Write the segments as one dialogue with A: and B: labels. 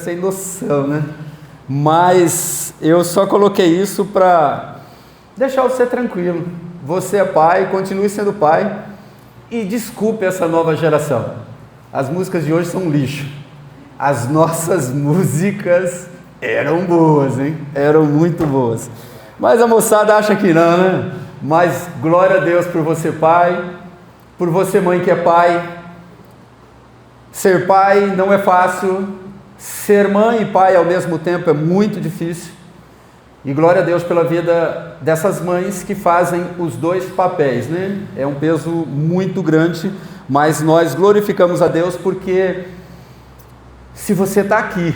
A: Sem noção, né? Mas eu só coloquei isso para deixar você tranquilo. Você é pai, continue sendo pai e desculpe essa nova geração. As músicas de hoje são um lixo. As nossas músicas eram boas, hein? Eram muito boas. Mas a moçada acha que não, né? Mas glória a Deus por você pai, por você mãe que é pai. Ser pai não é fácil, ser mãe e pai ao mesmo tempo é muito difícil. E glória a Deus pela vida dessas mães que fazem os dois papéis, né? É um peso muito grande, mas nós glorificamos a Deus porque se você está aqui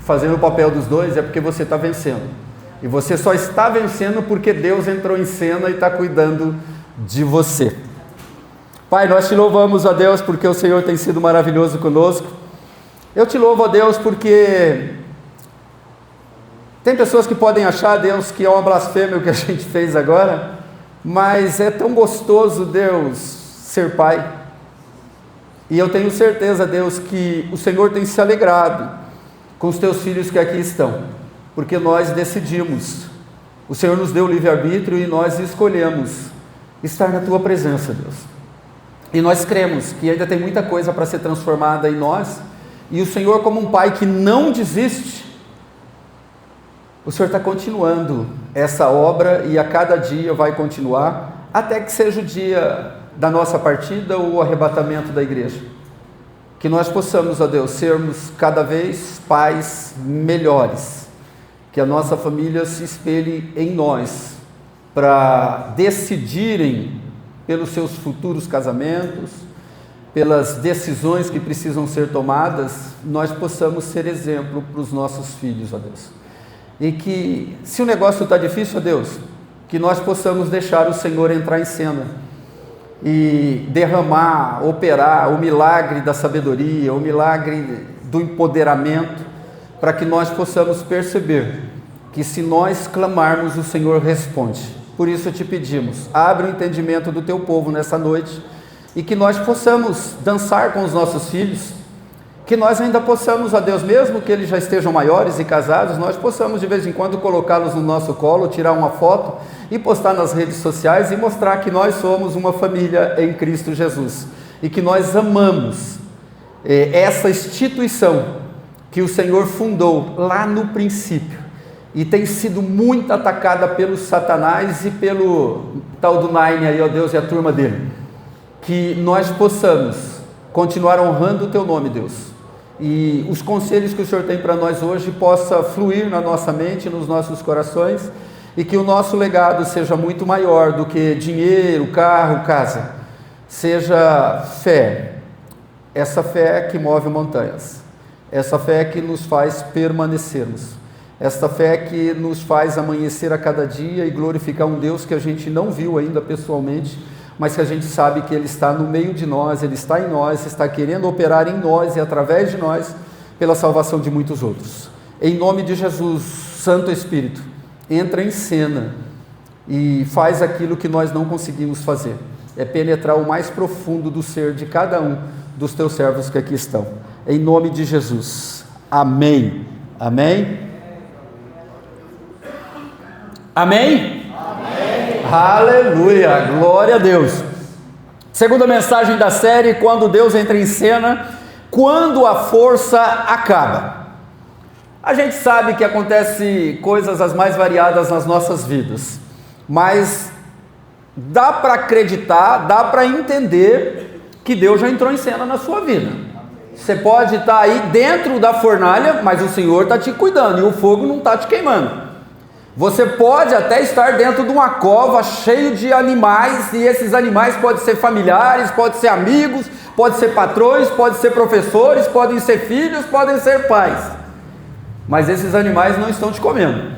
A: fazendo o papel dos dois é porque você está vencendo. E você só está vencendo porque Deus entrou em cena e está cuidando de você. Pai, nós te louvamos, a Deus, porque o Senhor tem sido maravilhoso conosco. Eu te louvo, a Deus, porque tem pessoas que podem achar, Deus, que é uma blasfêmia o que a gente fez agora, mas é tão gostoso, Deus, ser pai. E eu tenho certeza, Deus, que o Senhor tem se alegrado com os teus filhos que aqui estão, porque nós decidimos. O Senhor nos deu o livre-arbítrio e nós escolhemos estar na tua presença, Deus. E nós cremos que ainda tem muita coisa para ser transformada em nós, e o Senhor, como um pai que não desiste, o Senhor está continuando essa obra e a cada dia vai continuar, até que seja o dia da nossa partida ou o arrebatamento da igreja. Que nós possamos, ó Deus, sermos cada vez pais melhores, que a nossa família se espelhe em nós, para decidirem pelos seus futuros casamentos, pelas decisões que precisam ser tomadas, nós possamos ser exemplo para os nossos filhos, ó Deus. E que, se o negócio está difícil, ó Deus, que nós possamos deixar o Senhor entrar em cena e derramar, operar o milagre da sabedoria, o milagre do empoderamento, para que nós possamos perceber que se nós clamarmos, o Senhor responde. Por isso te pedimos, abre o entendimento do teu povo nessa noite, e que nós possamos dançar com os nossos filhos, que nós ainda possamos, ó Deus, mesmo que eles já estejam maiores e casados, nós possamos de vez em quando colocá-los no nosso colo, tirar uma foto e postar nas redes sociais e mostrar que nós somos uma família em Cristo Jesus, e que nós amamos essa instituição que o Senhor fundou lá no princípio, e tem sido muito atacada pelo Satanás e pelo tal do Nine aí, ó Deus, e a turma dele. Que nós possamos continuar honrando o teu nome, Deus, e os conselhos que o Senhor tem para nós hoje possa fluir na nossa mente, nos nossos corações, e que o nosso legado seja muito maior do que dinheiro, carro, casa. Seja fé, essa fé que move montanhas, essa fé que nos faz permanecermos, esta fé que nos faz amanhecer a cada dia e glorificar um Deus que a gente não viu ainda pessoalmente, mas que a gente sabe que Ele está no meio de nós, Ele está em nós, está querendo operar em nós e através de nós, pela salvação de muitos outros. Em nome de Jesus, Santo Espírito, entra em cena e faz aquilo que nós não conseguimos fazer, é penetrar o mais profundo do ser de cada um dos teus servos que aqui estão. Em nome de Jesus, amém, amém. Amém? Amém? Aleluia, glória a Deus. Segunda mensagem da série, quando Deus entra em cena, quando a força acaba. A gente sabe que acontece coisas as mais variadas nas nossas vidas, mas dá para acreditar, dá para entender que Deus já entrou em cena na sua vida. Você pode estar aí dentro da fornalha, mas o Senhor está te cuidando e o fogo não está te queimando. Você pode até estar dentro de uma cova cheio de animais, e esses animais podem ser familiares, podem ser amigos, podem ser patrões, podem ser professores, podem ser filhos, podem ser pais. Mas esses animais não estão te comendo.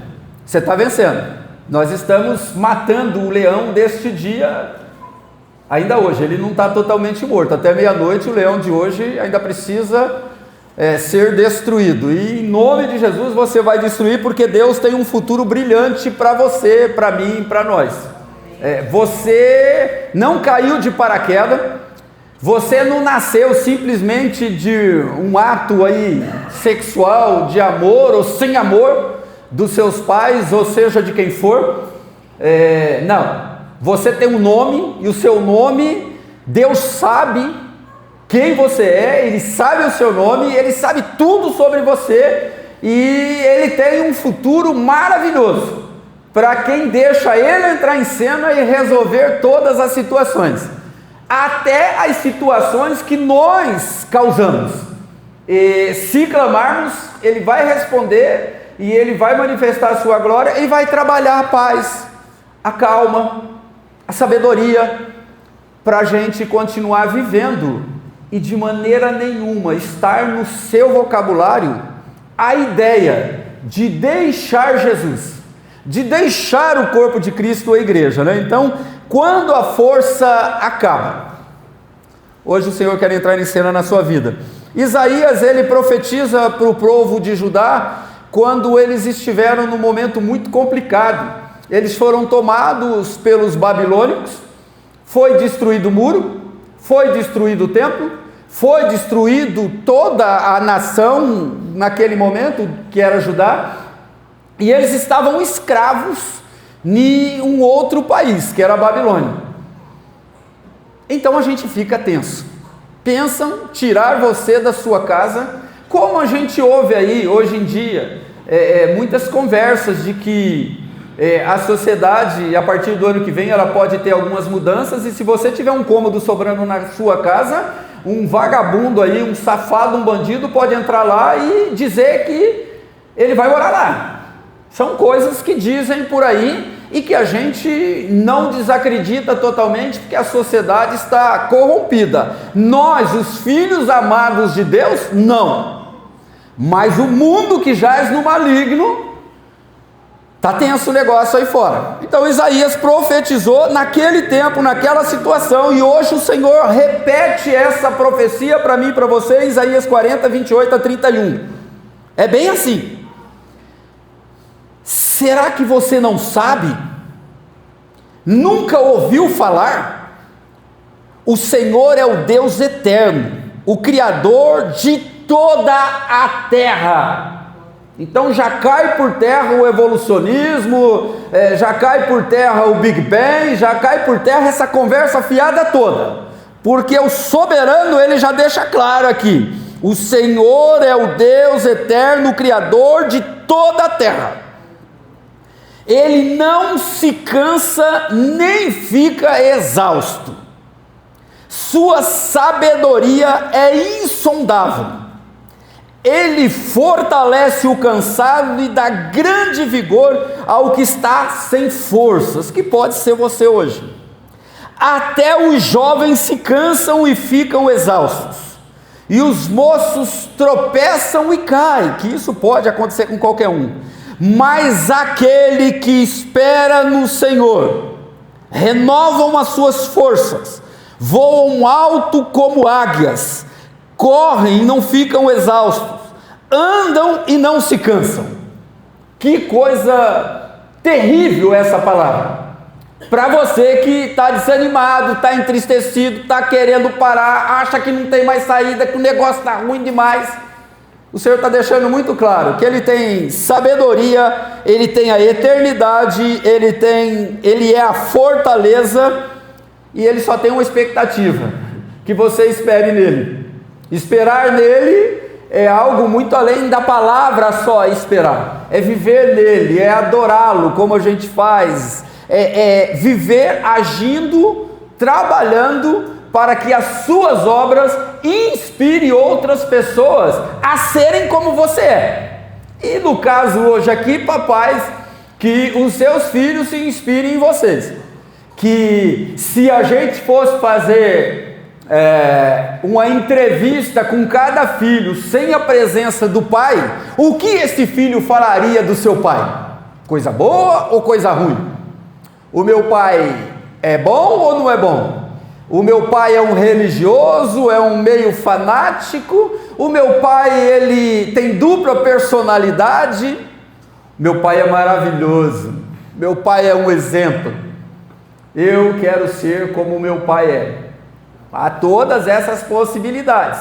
A: Você está vencendo. Nós estamos matando o leão deste dia, ainda hoje. Ele não está totalmente morto. Até meia-noite o leão de hoje ainda precisa ser destruído, e em nome de Jesus você vai destruir, porque Deus tem um futuro brilhante para você, para mim, para nós. Você não caiu de paraquedas, você não nasceu simplesmente de um ato aí sexual, de amor ou sem amor dos seus pais, ou seja, de quem for. Não, você tem um nome, e o seu nome, Deus sabe quem você é, Ele sabe o seu nome, Ele sabe tudo sobre você, e Ele tem um futuro maravilhoso para quem deixa Ele entrar em cena e resolver todas as situações, até as situações que nós causamos. E se clamarmos, Ele vai responder, e Ele vai manifestar a sua glória, e vai trabalhar a paz, a calma, a sabedoria, para a gente continuar vivendo, e de maneira nenhuma estar no seu vocabulário a ideia de deixar Jesus, de deixar o corpo de Cristo, a igreja, né? Então, quando a força acaba, hoje o Senhor quer entrar em cena na sua vida. Isaías, ele profetiza para o povo de Judá, quando eles estiveram num momento muito complicado. Eles foram tomados pelos babilônicos, foi destruído o muro, foi destruído o templo, foi destruído toda a nação naquele momento, que era Judá, e eles estavam escravos em um outro país, que era a Babilônia. Então a gente fica tenso. Pensam tirar você da sua casa, como a gente ouve aí hoje em dia, muitas conversas de que a sociedade, a partir do ano que vem, ela pode ter algumas mudanças, e se você tiver um cômodo sobrando na sua casa, um vagabundo aí, um safado, um bandido pode entrar lá e dizer que ele vai morar lá. São coisas que dizem por aí e que a gente não desacredita totalmente, porque a sociedade está corrompida. Nós, os filhos amados de Deus, não. Mas o mundo que jaz no maligno, está tenso o negócio aí fora. Então Isaías profetizou naquele tempo, naquela situação, e hoje o Senhor repete essa profecia para mim e para você, Isaías 40, 28 a 31. É bem assim. Será que você não sabe? Nunca ouviu falar? O Senhor é o Deus eterno, o Criador de toda a terra. Então já cai por terra o evolucionismo, já cai por terra o Big Bang, já cai por terra essa conversa fiada toda, porque o soberano, ele já deixa claro aqui: o Senhor é o Deus eterno, o Criador de toda a terra. Ele não se cansa nem fica exausto, sua sabedoria é insondável. Ele fortalece o cansado e dá grande vigor ao que está sem forças, que pode ser você hoje. Até os jovens se cansam e ficam exaustos, e os moços tropeçam e caem, que isso pode acontecer com qualquer um. Mas aquele que espera no Senhor, renovam as suas forças, voam alto como águias, correm e não ficam exaustos, andam e não se cansam. Que coisa terrível essa palavra, para você que está desanimado, está entristecido, está querendo parar, acha que não tem mais saída, que o negócio está ruim demais. O Senhor está deixando muito claro que Ele tem sabedoria, Ele tem a eternidade, Ele é a fortaleza, e Ele só tem uma expectativa: que você espere nele. Esperar nele é algo muito além da palavra só esperar, é viver nele, é adorá-lo como a gente faz, é viver agindo, trabalhando, para que as suas obras inspirem outras pessoas a serem como você é. E no caso hoje aqui, papais, que os seus filhos se inspirem em vocês. Que se a gente fosse fazer uma entrevista com cada filho sem a presença do pai, o que esse filho falaria do seu pai? Coisa boa ou coisa ruim? O meu pai é bom ou não é bom? O meu pai é um religioso, é um meio fanático? O meu pai, ele tem dupla personalidade? Meu pai é maravilhoso, meu pai é um exemplo. Eu quero ser como meu pai é. Há todas essas possibilidades,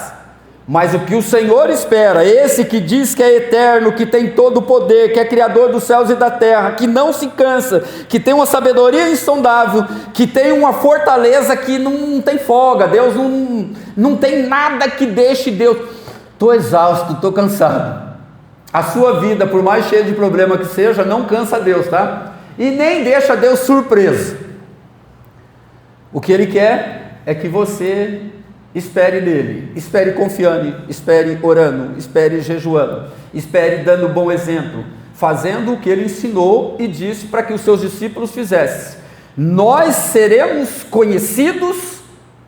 A: Mas o que o Senhor espera, esse que diz que é eterno, que tem todo o poder, que é criador dos céus e da terra, que não se cansa, que tem uma sabedoria insondável, que tem uma fortaleza que não tem folga, Deus não tem nada que deixe Deus. Estou exausto, estou cansado. A sua vida, por mais cheia de problema que seja, não cansa Deus, tá? E nem deixa Deus surpreso. O que Ele quer é que você espere nele, espere confiando, espere orando, espere jejuando, espere dando bom exemplo, fazendo o que ele ensinou e disse para que os seus discípulos fizessem. Nós seremos conhecidos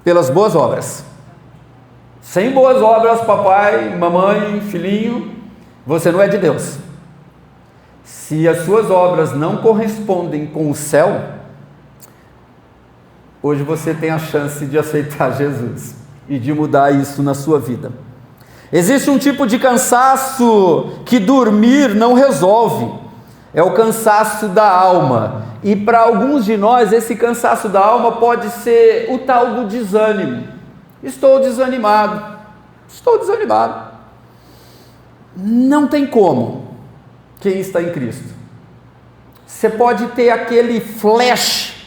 A: pelas boas obras. Sem boas obras, papai, mamãe, filhinho, você não é de Deus. Se as suas obras não correspondem com o céu, hoje você tem a chance de aceitar Jesus e de mudar isso na sua vida. Existe um tipo de cansaço que dormir não resolve, é o cansaço da alma, e para alguns de nós esse cansaço da alma pode ser o tal do desânimo. Estou desanimado, não tem como, quem está em Cristo. Você pode ter aquele flash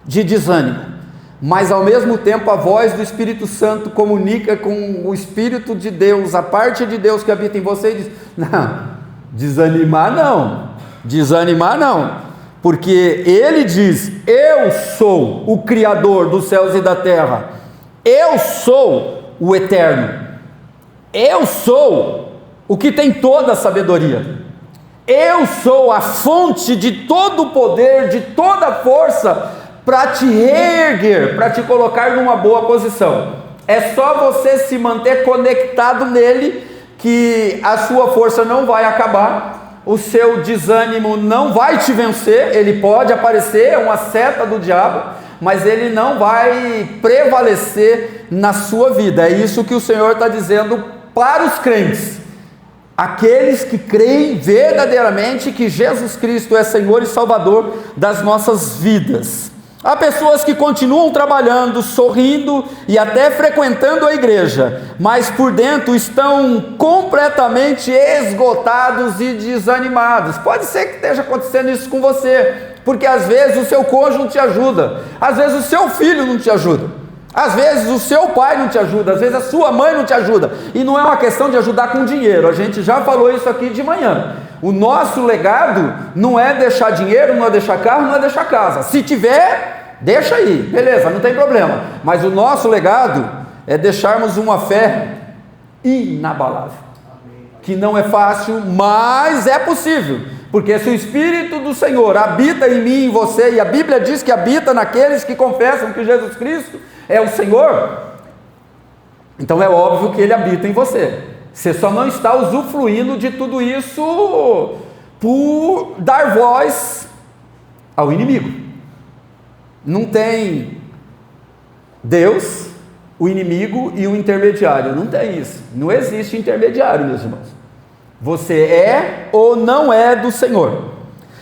A: de desânimo, mas ao mesmo tempo a voz do Espírito Santo comunica com o Espírito de Deus, a parte de Deus que habita em você, e diz: não, desanimar não, porque Ele diz: eu sou o Criador dos céus e da terra, eu sou o Eterno, eu sou o que tem toda a sabedoria, eu sou a fonte de todo o poder, de toda a força, para te reerguer, para te colocar numa boa posição. É só você se manter conectado nele, que a sua força não vai acabar, o seu desânimo não vai te vencer. Ele pode aparecer, é uma seta do diabo, mas ele não vai prevalecer na sua vida. É isso que o Senhor está dizendo para os crentes, aqueles que creem verdadeiramente que Jesus Cristo é Senhor e Salvador das nossas vidas. Há pessoas que continuam trabalhando, sorrindo e até frequentando a igreja, mas por dentro estão completamente esgotados e desanimados. Pode ser que esteja acontecendo isso com você, porque às vezes o seu cônjuge não te ajuda, às vezes o seu filho não te ajuda, às vezes o seu pai não te ajuda, às vezes a sua mãe não te ajuda, e não é uma questão de ajudar com dinheiro. A gente já falou isso aqui de manhã. O nosso legado não é deixar dinheiro, não é deixar carro, não é deixar casa. Se tiver, deixa aí, beleza, não tem problema. Mas o nosso legado é deixarmos uma fé inabalável, que não é fácil, mas é possível, porque se o Espírito do Senhor habita em mim e em você, e a Bíblia diz que habita naqueles que confessam que Jesus Cristo é o Senhor, então é óbvio que Ele habita em você. Você só não está usufruindo de tudo isso por dar voz ao inimigo. Não tem Deus, o inimigo e o intermediário. Não tem isso. Não existe intermediário, meus irmãos. Você é ou não é do Senhor.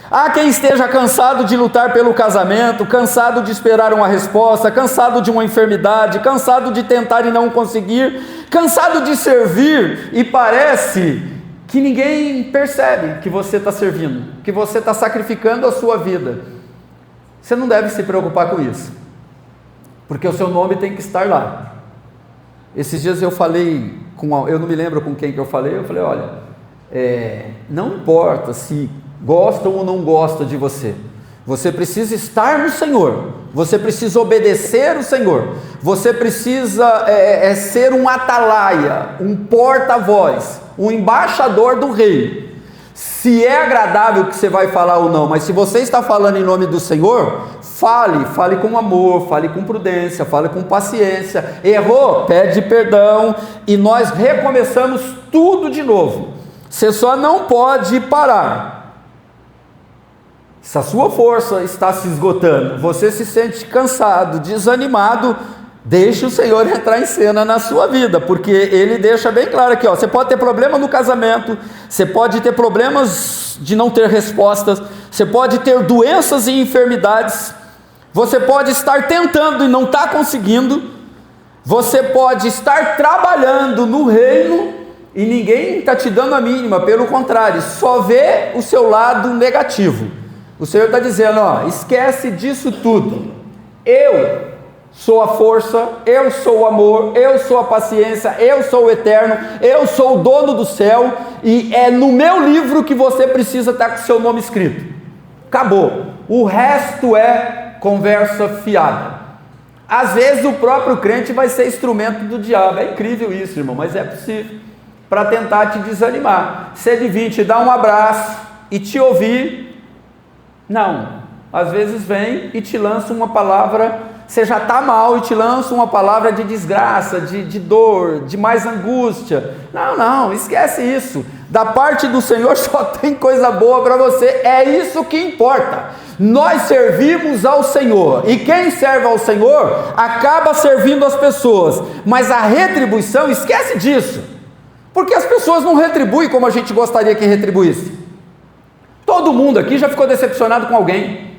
A: Há quem esteja cansado de lutar pelo casamento, cansado de esperar uma resposta, cansado de uma enfermidade, cansado de tentar e não conseguir, cansado de servir, e parece que ninguém percebe que você está servindo, que você está sacrificando a sua vida. Você não deve se preocupar com isso, porque o seu nome tem que estar lá. Esses dias eu falei, eu não me lembro com quem que eu falei, olha, não importa se gostam ou não gostam de você, você precisa estar no Senhor, você precisa obedecer o Senhor, você precisa ser um atalaia, um porta-voz, um embaixador do Rei. Se é agradável o que você vai falar ou não, mas se você está falando em nome do Senhor, fale com amor, fale com prudência, fale com paciência. Errou? Pede perdão e nós recomeçamos tudo de novo. Você só não pode parar. Se a sua força está se esgotando, você se sente cansado, desanimado, deixe o Senhor entrar em cena na sua vida, porque Ele deixa bem claro aqui, você pode ter problema no casamento, você pode ter problemas de não ter respostas, você pode ter doenças e enfermidades, você pode estar tentando e não está conseguindo, Você pode estar trabalhando no reino e ninguém está te dando a mínima, pelo contrário, só vê o seu lado negativo. O Senhor está dizendo, esquece disso tudo. Eu sou a força, eu sou o amor, eu sou a paciência, eu sou o eterno, eu sou o dono do céu, e é no meu livro que você precisa estar com o seu nome escrito. Acabou. O resto é conversa fiada. Às vezes o próprio crente vai ser instrumento do diabo. É incrível isso, irmão, mas é possível, para tentar te desanimar. Se ele vir te dar um abraço e te ouvir, não. Às vezes vem e te lança uma palavra, você já está mal e te lança uma palavra de desgraça, de dor, de mais angústia. Não, esquece isso. Da parte do Senhor só tem coisa boa para você, é isso que importa. Nós servimos ao Senhor, e quem serve ao Senhor acaba servindo as pessoas, mas a retribuição, esquece disso, porque as pessoas não retribuem como a gente gostaria que retribuísse. Todo mundo aqui já ficou decepcionado com alguém,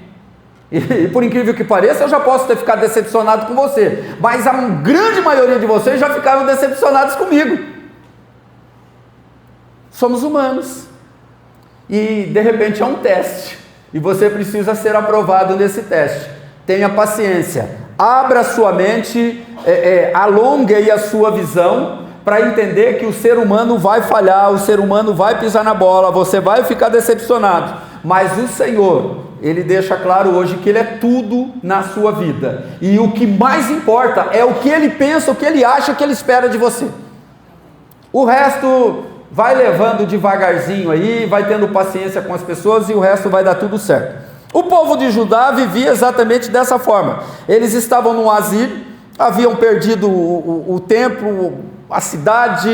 A: e por incrível que pareça, eu já posso ter ficado decepcionado com você, mas a grande maioria de vocês já ficaram decepcionados comigo. Somos humanos, e de repente é um teste, e você precisa ser aprovado nesse teste. Tenha paciência, abra sua mente, alongue aí a sua visão, para entender que o ser humano vai falhar, o ser humano vai pisar na bola, você vai ficar decepcionado, mas o Senhor, Ele deixa claro hoje que Ele é tudo na sua vida, e o que mais importa é o que Ele pensa, o que Ele acha, o que Ele espera de você. O resto vai levando devagarzinho aí, vai tendo paciência com as pessoas, e o resto vai dar tudo certo. O povo de Judá vivia exatamente dessa forma. Eles estavam num asilo, haviam perdido o templo, a cidade,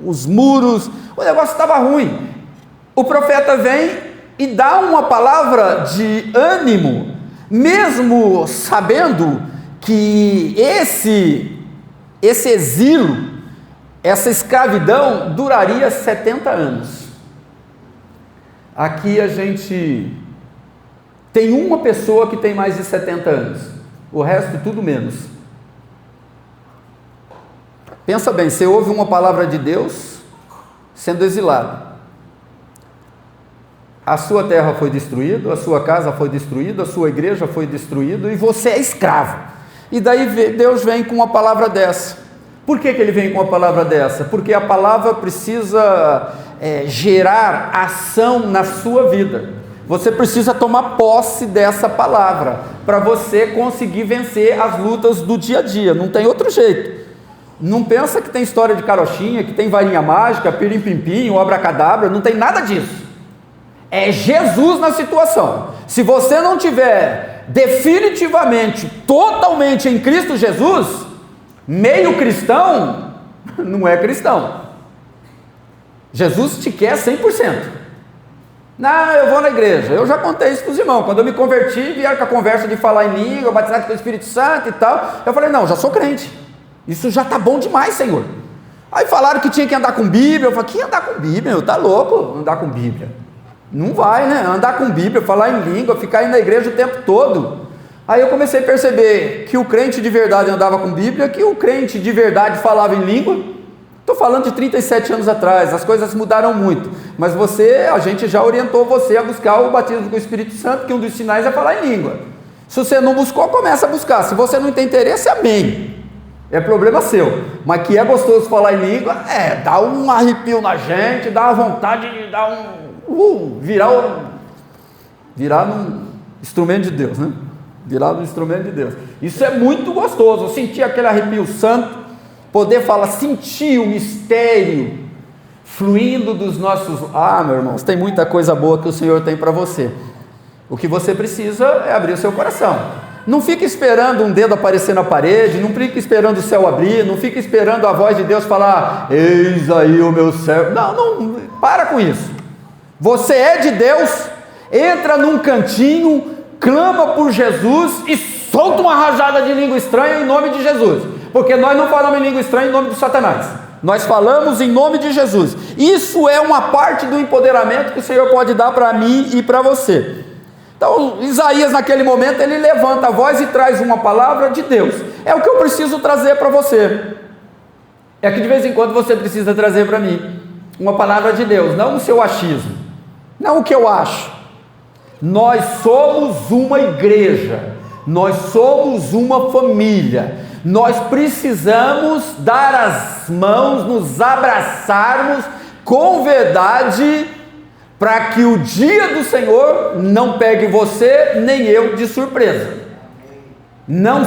A: os muros, o negócio estava ruim. O profeta vem e dá uma palavra de ânimo, mesmo sabendo que esse exílio, essa escravidão duraria 70 anos. Aqui a gente tem uma pessoa que tem mais de 70 anos, o resto tudo menos. Pensa bem, você ouve uma palavra de Deus sendo exilado. A sua terra foi destruída, a sua casa foi destruída, a sua igreja foi destruída, e você é escravo. E daí Deus vem com uma palavra dessa. Por que Ele vem com uma palavra dessa? Porque a palavra precisa gerar ação na sua vida. Você precisa tomar posse dessa palavra, para você conseguir vencer as lutas do dia a dia, não tem outro jeito. Não pensa que tem história de carochinha, que tem varinha mágica, pirim-pim-pim, ou abracadabra, não tem nada disso. É Jesus na situação. Se você não tiver definitivamente, totalmente em Cristo Jesus, meio cristão, não é cristão. Jesus te quer 100%. Não, eu vou na igreja. Eu já contei isso para os irmãos. Quando eu me converti, vieram com a conversa de falar em língua, batizado com o Espírito Santo e tal. Eu falei, não, já sou crente. Isso já está bom demais, Senhor. Aí falaram que tinha que andar com Bíblia. Eu falei, que andar com Bíblia? Está louco andar com Bíblia? Não vai, né? Andar com Bíblia, falar em língua, ficar aí na igreja o tempo todo. Aí eu comecei a perceber que o crente de verdade andava com Bíblia, que o crente de verdade falava em língua. Estou falando de 37 anos atrás, as coisas mudaram muito, mas a gente já orientou você a buscar o batismo com o Espírito Santo, que um dos sinais é falar em língua. Se você não buscou, começa a buscar. Se você não tem interesse, amém, é problema seu. Mas que é gostoso falar em língua, dá um arrepio na gente, dá uma vontade de dar virar num instrumento de Deus, né? Virar num instrumento de Deus. Isso é muito gostoso, sentir aquele arrepio santo, poder falar, sentir o mistério fluindo dos nossos... meu irmãos, tem muita coisa boa que o Senhor tem para você. O que você precisa é abrir o seu coração. Não fique esperando um dedo aparecer na parede, não fique esperando o céu abrir, não fique esperando a voz de Deus falar, eis aí o meu servo. Não, para com isso. Você é de Deus, entra num cantinho, clama por Jesus e solta uma rajada de língua estranha em nome de Jesus. Porque nós não falamos em língua estranha em nome de Satanás, nós falamos em nome de Jesus. Isso é uma parte do empoderamento que o Senhor pode dar para mim e para você. Então, Isaías, naquele momento, ele levanta a voz e traz uma palavra de Deus. É o que eu preciso trazer para você. É que de vez em quando você precisa trazer para mim uma palavra de Deus, não o seu achismo, não o que eu acho. Nós somos uma igreja, nós somos uma família, nós precisamos dar as mãos, nos abraçarmos com verdade, para que o dia do Senhor não pegue você nem eu de surpresa. Não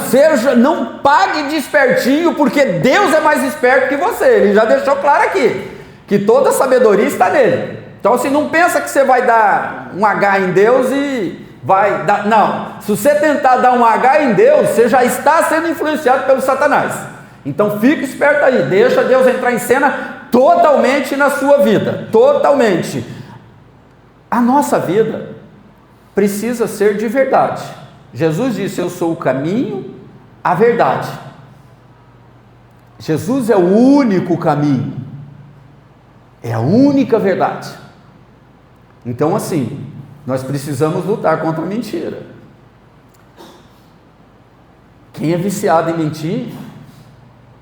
A: pague de espertinho, porque Deus é mais esperto que você. Ele já deixou claro aqui que toda sabedoria está nele. Então, assim, não pensa que você vai dar um H em Deus e vai dar. Não, se você tentar dar um H em Deus, você já está sendo influenciado pelo Satanás. Então, fique esperto aí, deixa Deus entrar em cena totalmente na sua vida, totalmente. A nossa vida precisa ser de verdade. Jesus disse: eu sou o caminho, a verdade. Jesus é o único caminho, é a única verdade. Então, assim, nós precisamos lutar contra a mentira. Quem é viciado em mentir,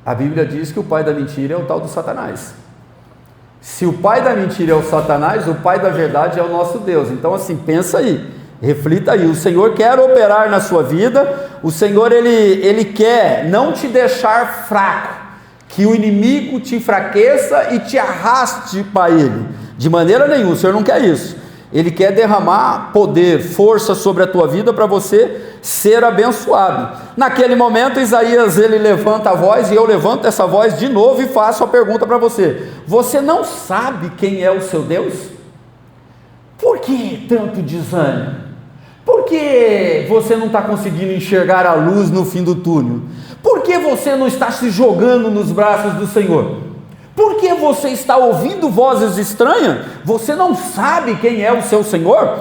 A: a Bíblia diz que o pai da mentira é o tal do Satanás. Se o pai da mentira é o Satanás, o pai da verdade é o nosso Deus. Então, assim, pensa aí, reflita aí. O Senhor quer operar na sua vida. O Senhor, Ele quer não te deixar fraco, que o inimigo te enfraqueça e te arraste para Ele, de maneira nenhuma. O Senhor não quer isso. Ele quer derramar poder, força sobre a tua vida para você ser abençoado. Naquele momento, Isaías, ele levanta a voz, e eu levanto essa voz de novo e faço a pergunta para você: você não sabe quem é o seu Deus? Por que tanto desânimo? Por que você não está conseguindo enxergar a luz no fim do túnel? Por que você não está se jogando nos braços do Senhor? Por que você está ouvindo vozes estranhas? Você não sabe quem é o seu Senhor?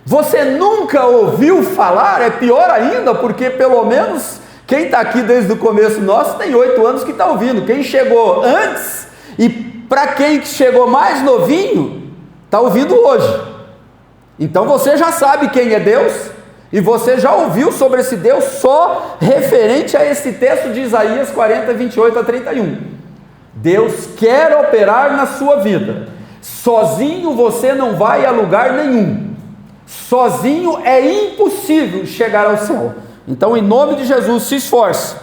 A: Você nunca ouviu falar? É pior ainda, porque pelo menos quem está aqui desde o começo nosso tem 8 anos que está ouvindo. Quem chegou antes e para quem chegou mais novinho, está ouvindo hoje. Então você já sabe quem é Deus, e você já ouviu sobre esse Deus só referente a esse texto de Isaías 40, 28 a 31. Deus quer operar na sua vida. Sozinho você não vai a lugar nenhum. Sozinho é impossível chegar ao céu. Então, em nome de Jesus, se esforce.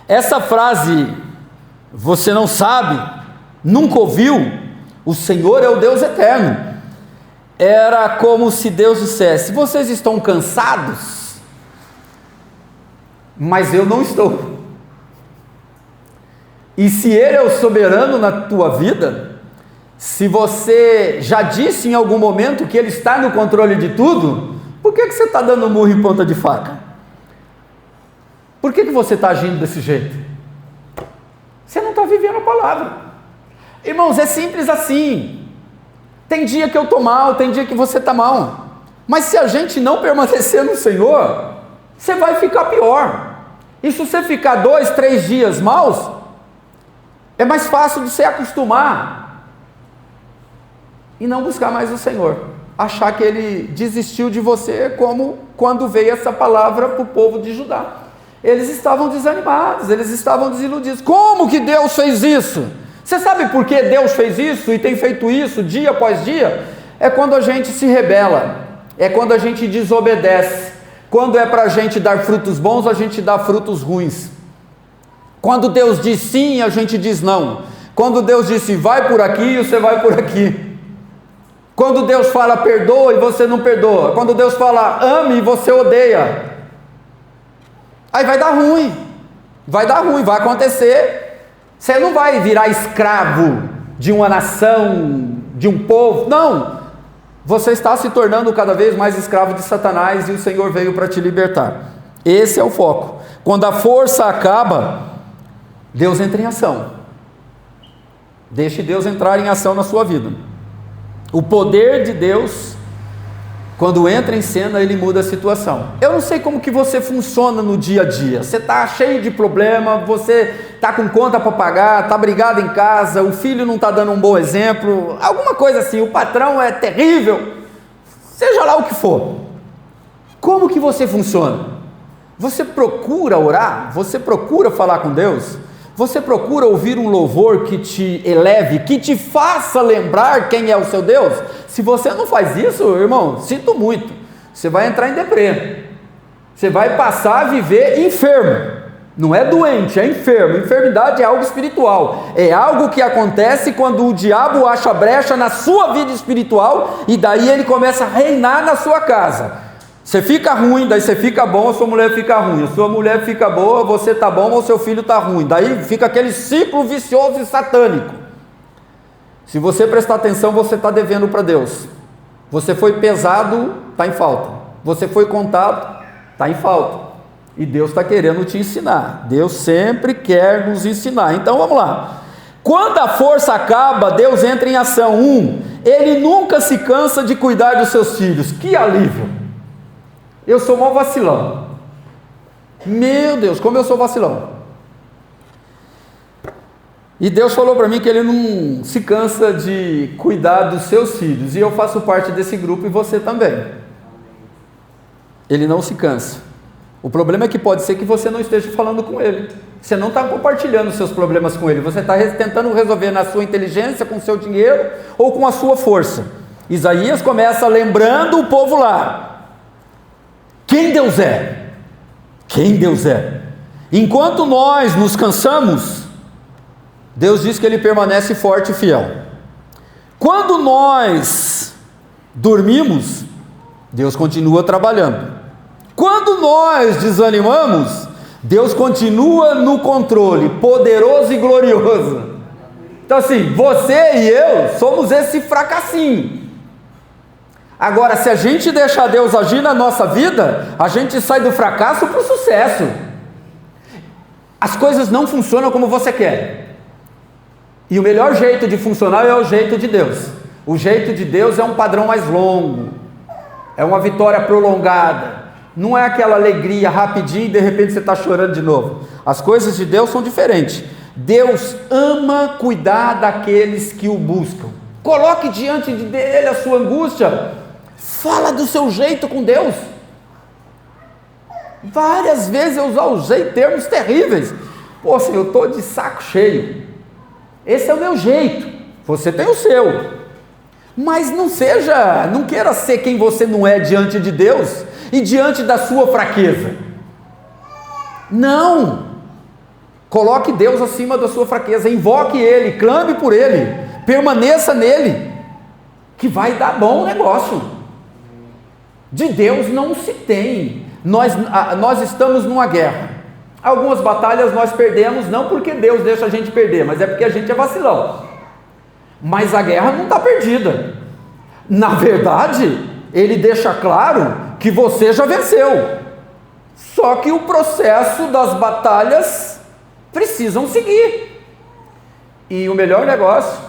A: Essa frase, você não sabe, nunca ouviu, o Senhor é o Deus eterno, era como se Deus dissesse: vocês estão cansados, mas eu não estou. E se Ele é o soberano na tua vida, se você já disse em algum momento que Ele está no controle de tudo, por que você está dando murro em ponta de faca? Por que você está agindo desse jeito? Você não está vivendo a palavra. Irmãos, é simples assim. Tem dia que eu estou mal, tem dia que você está mal, mas se a gente não permanecer no Senhor, você vai ficar pior. E se você ficar 2, 3 dias maus, é mais fácil de se acostumar e não buscar mais o Senhor, achar que Ele desistiu de você, como quando veio essa palavra para o povo de Judá. Eles estavam desanimados, eles estavam desiludidos. Como que Deus fez isso? Você sabe por que Deus fez isso e tem feito isso dia após dia? É quando a gente se rebela, é quando a gente desobedece. Quando é para a gente dar frutos bons, a gente dá frutos ruins. Quando Deus diz sim, a gente diz não. Quando Deus disse vai por aqui, você vai por aqui. Quando Deus fala perdoa e você não perdoa. Quando Deus fala ame e você odeia. Aí vai dar ruim. Vai dar ruim, vai acontecer. Você não vai virar escravo de uma nação, de um povo. Não. Você está se tornando cada vez mais escravo de Satanás, e o Senhor veio para te libertar. Esse é o foco. Quando a força acaba, Deus entra em ação. Deixe Deus entrar em ação na sua vida. O poder de Deus, quando entra em cena, Ele muda a situação. Eu não sei como que você funciona no dia a dia. Você está cheio de problema, você está com conta para pagar, está brigado em casa, o filho não está dando um bom exemplo, alguma coisa assim, o patrão é terrível. seja lá o que for. Como que você funciona? Você procura orar? Você procura falar com Deus? Você procura ouvir um louvor que te eleve, que te faça lembrar quem é o seu Deus? Se você não faz isso, irmão, sinto muito, você vai entrar em deprê. Você vai passar a viver enfermo. Não é doente, é enfermo. Enfermidade é algo espiritual. É algo que acontece quando o diabo acha brecha na sua vida espiritual e daí ele começa a reinar na sua casa. Você fica ruim, daí você fica bom, a sua mulher fica ruim. A sua mulher fica boa, você está bom, ou seu filho está ruim. Daí fica aquele ciclo vicioso e satânico. Se você prestar atenção, você está devendo para Deus. Você foi pesado, está em falta. Você foi contado, está em falta. E Deus está querendo te ensinar. Deus sempre quer nos ensinar. Então vamos lá. Quando a força acaba, Deus entra em ação. Ele nunca se cansa de cuidar dos seus filhos. Que alívio! Eu sou mó vacilão. Meu Deus, como eu sou vacilão. E Deus falou para mim que Ele não se cansa de cuidar dos seus filhos. E eu faço parte desse grupo e você também. Ele não se cansa. O problema é que pode ser que você não esteja falando com Ele. Você não está compartilhando os seus problemas com Ele. Você está tentando resolver na sua inteligência, com o seu dinheiro ou com a sua força. Isaías começa lembrando o povo lá. Quem Deus é? Quem Deus é? Enquanto nós nos cansamos, Deus diz que Ele permanece forte e fiel. Quando nós dormimos, Deus continua trabalhando. Quando nós desanimamos, Deus continua no controle, poderoso e glorioso. Então assim, você e eu somos esse fracassinho. Agora, se a gente deixar Deus agir na nossa vida, a gente sai do fracasso para o sucesso. As coisas não funcionam como você quer. E o melhor jeito de funcionar é o jeito de Deus. O jeito de Deus é um padrão mais longo. É uma vitória prolongada. Não é aquela alegria rapidinho e de repente você está chorando de novo. As coisas de Deus são diferentes. Deus ama cuidar daqueles que o buscam. Coloque diante dele a sua angústia. Fala do seu jeito com Deus. Várias vezes eu usei termos terríveis. Pô, Senhor, eu estou de saco cheio. Esse é o meu jeito. Você tem o seu. Mas não queira ser quem você não é diante de Deus e diante da sua fraqueza. Não. Coloque Deus acima da sua fraqueza. Invoque Ele, clame por Ele, permaneça nele, que vai dar bom negócio. De Deus não se tem. Nós estamos numa guerra. Algumas batalhas nós perdemos, não porque Deus deixa a gente perder, mas é porque a gente é vacilão. Mas a guerra não está perdida. Na verdade, Ele deixa claro que você já venceu. Só que o processo das batalhas precisam seguir. E o melhor negócio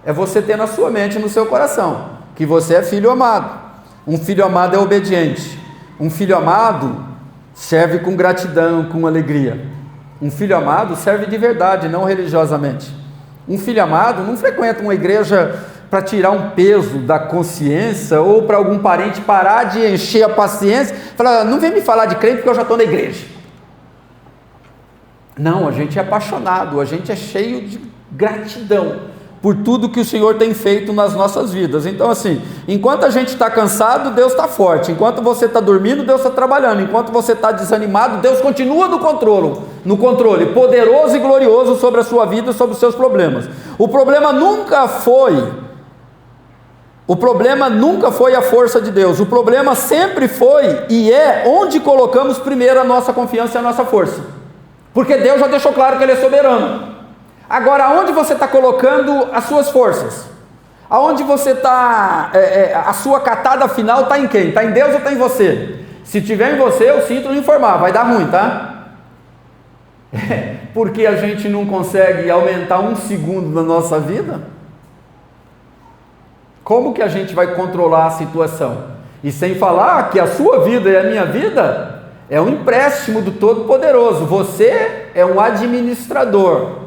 A: é você ter na sua mente, no seu coração, que você é filho amado. Um filho amado é obediente. Um filho amado serve com gratidão, com alegria. Um filho amado serve de verdade, não religiosamente. Um filho amado não frequenta uma igreja para tirar um peso da consciência ou para algum parente parar de encher a paciência, falar, não vem me falar de crente porque eu já estou na igreja. Não, a gente é apaixonado, a gente é cheio de gratidão por tudo que o Senhor tem feito nas nossas vidas. Então assim, enquanto a gente está cansado, Deus está forte. Enquanto você está dormindo, Deus está trabalhando. Enquanto você está desanimado, Deus continua no controle, poderoso e glorioso sobre a sua vida, sobre os seus problemas. O problema nunca foi a força de Deus. O problema sempre foi e é onde colocamos primeiro a nossa confiança e a nossa força. Porque Deus já deixou claro que Ele é soberano. Agora, aonde você está colocando as suas forças? Aonde você está, a sua catada final está em quem? Está em Deus ou está em você? Se tiver em você, eu sinto lhe informar, vai dar ruim, tá? Porque a gente não consegue aumentar um segundo na nossa vida? Como que a gente vai controlar a situação? E sem falar que a sua vida e a minha vida é um empréstimo do Todo-Poderoso. Você é um administrador.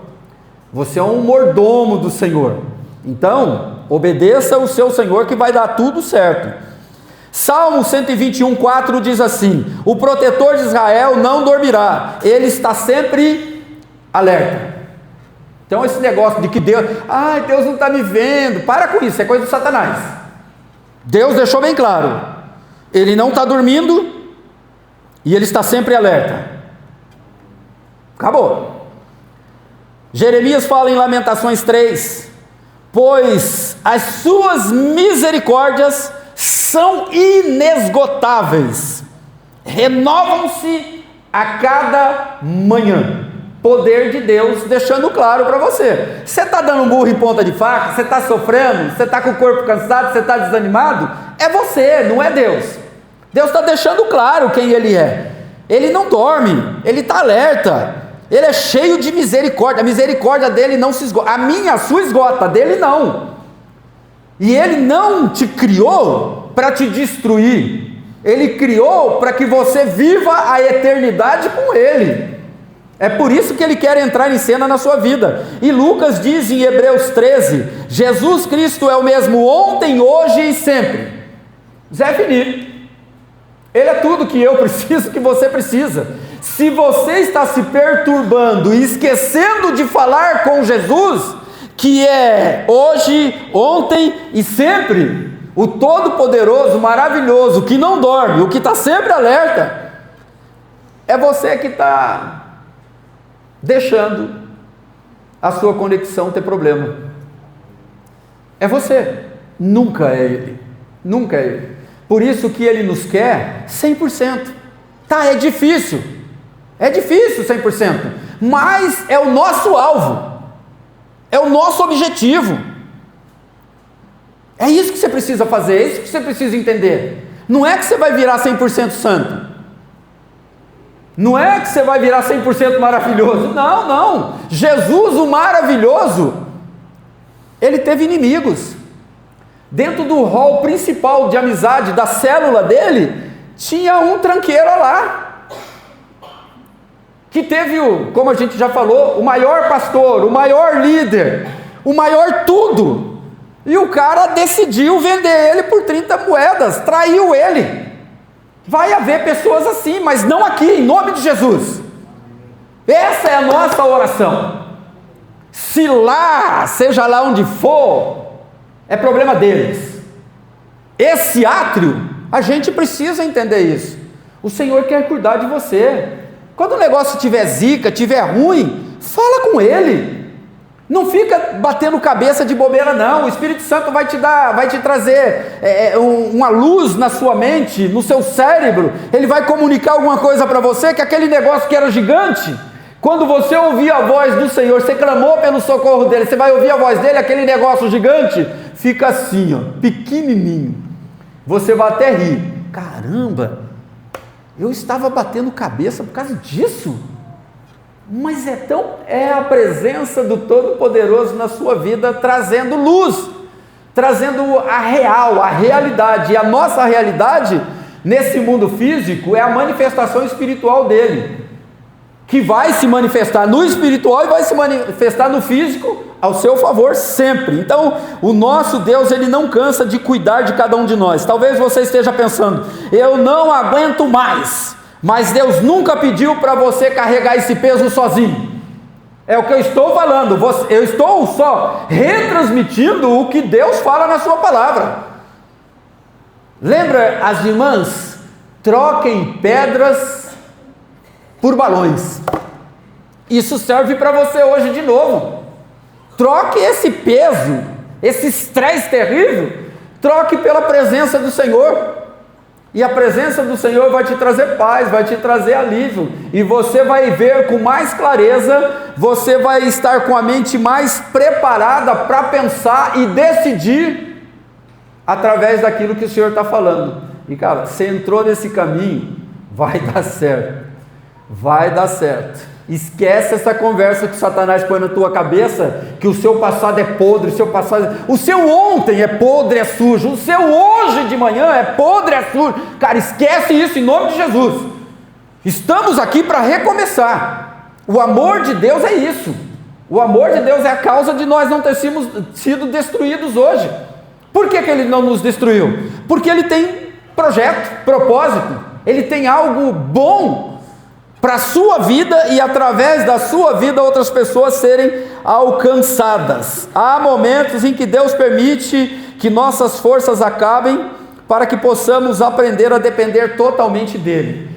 A: Você é um mordomo do Senhor. Então, obedeça o seu Senhor que vai dar tudo certo. Salmo 121:4 diz assim: o protetor de Israel não dormirá, ele está sempre alerta. Então esse negócio de que Deus não está me vendo, para com isso, é coisa do Satanás. Deus deixou bem claro, ele não está dormindo e ele está sempre alerta. Acabou. Jeremias fala em Lamentações 3: pois as suas misericórdias são inesgotáveis, renovam-se a cada manhã. Poder de Deus deixando claro para você. Você está dando um burro em ponta de faca, você está sofrendo, você está com o corpo cansado, você está desanimado, é você, não é Deus. Deus está deixando claro quem Ele é. Ele não dorme, Ele está alerta, Ele é cheio de misericórdia. A misericórdia dele não se esgota, a sua esgota, a dele não. E Ele não te criou para te destruir, Ele criou para que você viva a eternidade com Ele. É por isso que Ele quer entrar em cena na sua vida. E Lucas diz em Hebreus 13: Jesus Cristo é o mesmo ontem, hoje e sempre. Zé Felipe, Ele é tudo que eu preciso, que você precisa. Se você está se perturbando e esquecendo de falar com Jesus, que é hoje, ontem e sempre, o Todo-Poderoso, maravilhoso, que não dorme, o que está sempre alerta, é você que está deixando a sua conexão ter problema. É você, nunca é Ele, nunca é Ele. Por isso que Ele nos quer 100%. É difícil 100%, mas é o nosso alvo, é o nosso objetivo. É isso que você precisa fazer, é isso que você precisa entender. Não é que você vai virar 100% santo, não é que você vai virar 100% maravilhoso, não. Jesus, o maravilhoso, Ele teve inimigos. Dentro do hall principal de amizade da célula dele, tinha um tranqueiro lá, que teve, como a gente já falou, o maior pastor, o maior líder, o maior tudo, e o cara decidiu vender ele por 30 moedas, traiu ele. Vai haver pessoas assim, mas não aqui, em nome de Jesus. Essa é a nossa oração. Se lá, seja lá onde for, é problema deles. Esse átrio, a gente precisa entender isso. O Senhor quer cuidar de você. Quando o negócio tiver zica, tiver ruim, fala com Ele. Não fica batendo cabeça de bobeira, não. O Espírito Santo vai te trazer uma luz na sua mente, no seu cérebro. Ele vai comunicar alguma coisa para você, que aquele negócio que era gigante, quando você ouvir a voz do Senhor, você clamou pelo socorro dele, você vai ouvir a voz dele, aquele negócio gigante fica assim, pequenininho. Você vai até rir. Caramba, eu estava batendo cabeça por causa disso? Mas é a presença do Todo-Poderoso na sua vida, trazendo luz, trazendo a realidade. E a nossa realidade, nesse mundo físico, é a manifestação espiritual dele, que vai se manifestar no espiritual e vai se manifestar no físico, ao seu favor sempre. Então, o nosso Deus, Ele não cansa de cuidar de cada um de nós. Talvez você esteja pensando: eu não aguento mais. Mas Deus nunca pediu para você carregar esse peso sozinho. É o que eu estou falando. Eu estou só retransmitindo o que Deus fala na sua palavra. Lembra as irmãs? Troquem pedras por balões. Isso serve para você hoje de novo. Troque esse peso, esse estresse terrível, troque pela presença do Senhor. E a presença do Senhor vai te trazer paz, vai te trazer alívio, e você vai ver com mais clareza, você vai estar com a mente mais preparada para pensar e decidir através daquilo que o Senhor está falando. E cara, você entrou nesse caminho, vai dar certo, vai dar certo. Esquece essa conversa que Satanás põe na tua cabeça, que o seu passado é podre, o seu ontem é podre, é sujo, o seu hoje de manhã é podre, é sujo. Cara, esquece isso em nome de Jesus. Estamos aqui para recomeçar. O amor de Deus é isso. O amor de Deus é a causa de nós não termos sido destruídos hoje. Por que Ele não nos destruiu? Porque Ele tem projeto, propósito, ele tem algo bom para a sua vida e através da sua vida outras pessoas serem alcançadas. Há momentos em que Deus permite que nossas forças acabem para que possamos aprender a depender totalmente dele.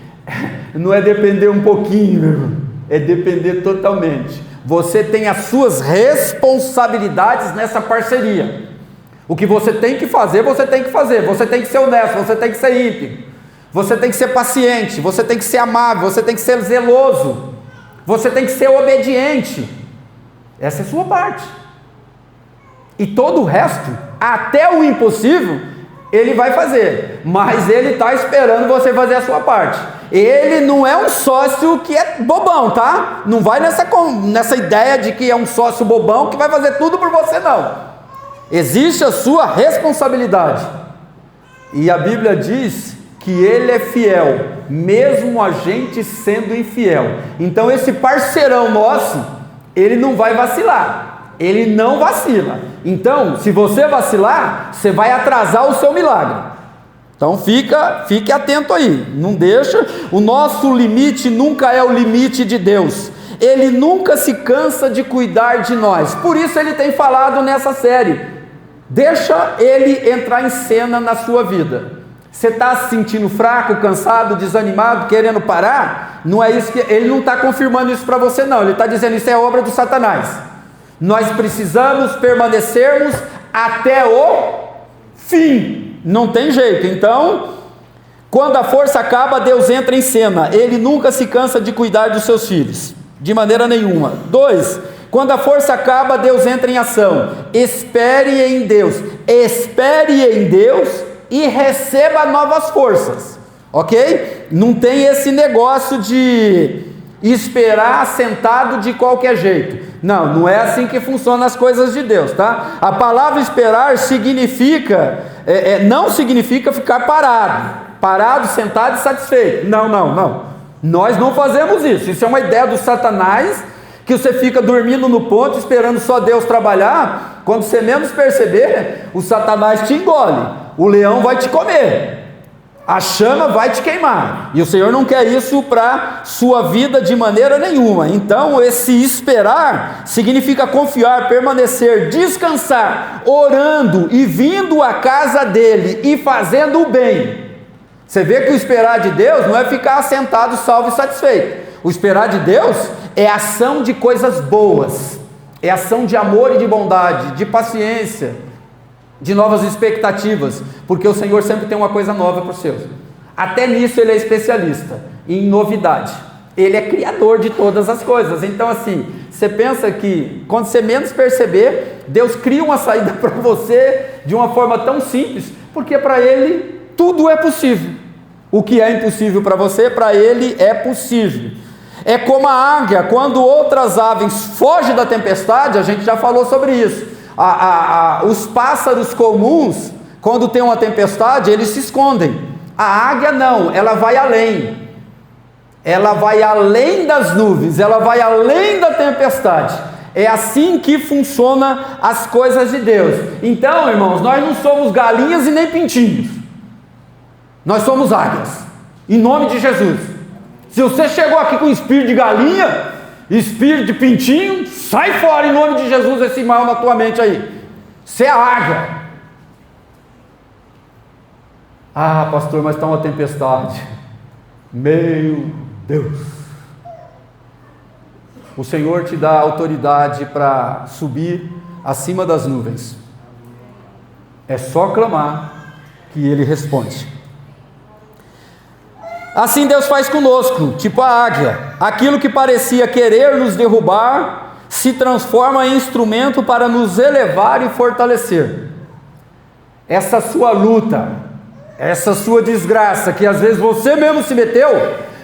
A: Não é depender um pouquinho, meu irmão, é depender totalmente. Você tem as suas responsabilidades nessa parceria. O que você tem que fazer, você tem que fazer. Você tem que ser honesto, você tem que ser íntegro. Você tem que ser paciente, você tem que ser amável, você tem que ser zeloso, você tem que ser obediente. Essa é a sua parte. E todo o resto, até o impossível, ele vai fazer. Mas ele está esperando você fazer a sua parte. Ele não é um sócio que é bobão, tá? Não vai nessa ideia de que é um sócio bobão que vai fazer tudo por você, não. Existe a sua responsabilidade. E a Bíblia diz que ele é fiel, mesmo a gente sendo infiel. Então esse parceirão nosso, ele não vai vacilar, ele não vacila. Então, se você vacilar, você vai atrasar o seu milagre. Então fique atento aí, não deixa. O nosso limite nunca é o limite de Deus. Ele nunca se cansa de cuidar de nós. Por isso ele tem falado nessa série: deixa ele entrar em cena na sua vida. Você está se sentindo fraco, cansado, desanimado, querendo parar? Não é isso que ele não está confirmando isso para você, não. Ele está dizendo isso é obra do Satanás. Nós precisamos permanecermos até o fim. Não tem jeito. Então, quando a força acaba, Deus entra em cena. Ele nunca se cansa de cuidar dos seus filhos, de maneira nenhuma. 2, quando a força acaba, Deus entra em ação. Espere em Deus. Espere em Deus e receba novas forças, ok? Não tem esse negócio de esperar sentado de qualquer jeito. Não é assim que funcionam as coisas de Deus, tá? A palavra esperar significa, não significa ficar parado, sentado e satisfeito. Não. Nós não fazemos isso. Isso é uma ideia do Satanás, que você fica dormindo no ponto, esperando só Deus trabalhar. Quando você menos perceber, o Satanás te engole. O leão vai te comer, a chama vai te queimar, e o Senhor não quer isso para sua vida de maneira nenhuma. Então esse esperar significa confiar, permanecer, descansar, orando e vindo à casa dele e fazendo o bem. Você vê que o esperar de Deus não é ficar sentado salvo e satisfeito. O esperar de Deus é ação de coisas boas, é ação de amor e de bondade, de paciência, de novas expectativas, porque o Senhor sempre tem uma coisa nova para os seus. Até nisso ele é especialista, em novidade. Ele é criador de todas as coisas. Então assim, você pensa que quando você menos perceber, Deus cria uma saída para você de uma forma tão simples, porque para ele tudo é possível. O que é impossível para você, para ele é possível. É como a águia, quando outras aves fogem da tempestade, a gente já falou sobre isso. Os pássaros comuns, quando tem uma tempestade, eles se escondem. A águia não, ela vai além. Ela vai além das nuvens, ela vai além da tempestade. É assim que funcionam as coisas de Deus. Então, irmãos, nós não somos galinhas e nem pintinhos. Nós somos águias, em nome de Jesus. Se você chegou aqui com espírito de galinha, espírito de pintinho, sai fora em nome de Jesus esse mal na tua mente aí. Você é águia. Ah, pastor, mas está uma tempestade. Meu Deus. O Senhor te dá autoridade para subir acima das nuvens. É só clamar que Ele responde. Assim Deus faz conosco, tipo a águia. Aquilo que parecia querer nos derrubar, se transforma em instrumento para nos elevar e fortalecer. Essa sua luta, essa sua desgraça, que às vezes você mesmo se meteu,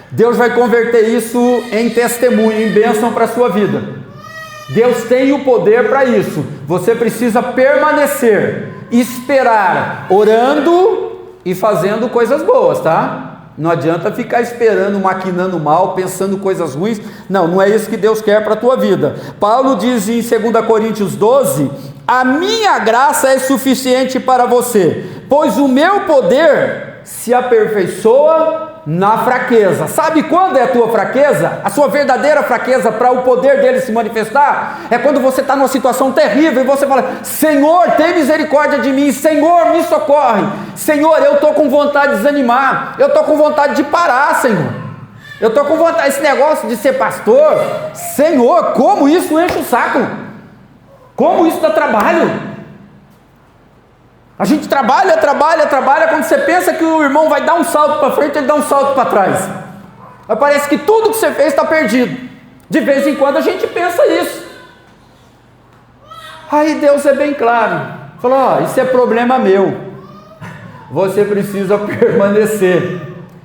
A: Deus vai converter isso em testemunho, em bênção para a sua vida. Deus tem o poder para isso. Você precisa permanecer, esperar, orando e fazendo coisas boas, tá? Não adianta ficar esperando, maquinando mal, pensando coisas ruins. Não é isso que Deus quer para a tua vida. Paulo diz em 2 Coríntios 12: a minha graça é suficiente para você, pois o meu poder se aperfeiçoa na fraqueza. Sabe quando é a tua fraqueza? A sua verdadeira fraqueza para o poder dele se manifestar? É quando você está numa situação terrível e você fala: Senhor, tem misericórdia de mim, Senhor, me socorre, Senhor, eu estou com vontade de desanimar, eu estou com vontade de parar, Senhor, eu estou com vontade, esse negócio de ser pastor, Senhor, como isso enche o saco, como isso dá trabalho. A gente trabalha, quando você pensa que o irmão vai dar um salto para frente, ele dá um salto para trás. Aí parece que tudo que você fez está perdido. De vez em quando a gente pensa isso. Aí Deus é bem claro, falou: isso é problema meu, você precisa permanecer.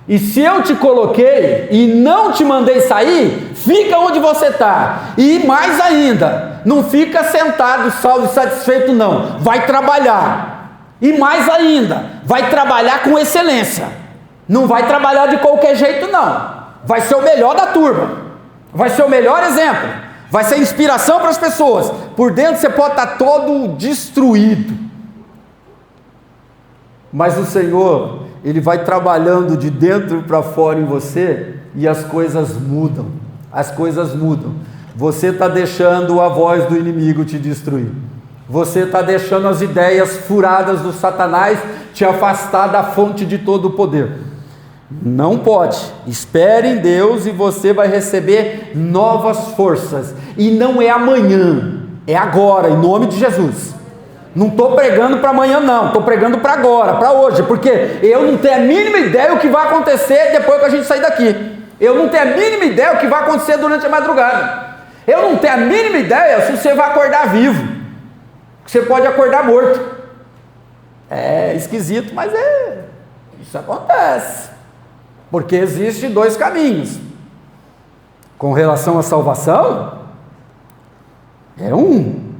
A: E se eu te coloquei e não te mandei sair, fica onde você está. E mais ainda, não fica sentado, salvo e satisfeito não, vai trabalhar. E mais ainda, vai trabalhar com excelência, não vai trabalhar de qualquer jeito não, vai ser o melhor da turma, vai ser o melhor exemplo, vai ser inspiração para as pessoas. Por dentro você pode estar todo destruído, mas o Senhor, Ele vai trabalhando de dentro para fora em você, e as coisas mudam, você está deixando a voz do inimigo te destruir, você está deixando as ideias furadas do Satanás te afastar da fonte de todo o poder. Não pode. Espere em Deus e você vai receber novas forças. E não é amanhã, é agora, em nome de Jesus. Não estou pregando para amanhã não, estou pregando para agora, para hoje, porque eu não tenho a mínima ideia o que vai acontecer depois que a gente sair daqui. Eu não tenho a mínima ideia o que vai acontecer durante a madrugada. Eu não tenho a mínima ideia se você vai acordar vivo. Você pode acordar morto. É esquisito, mas isso acontece, porque existem dois caminhos. Com relação à salvação, é um.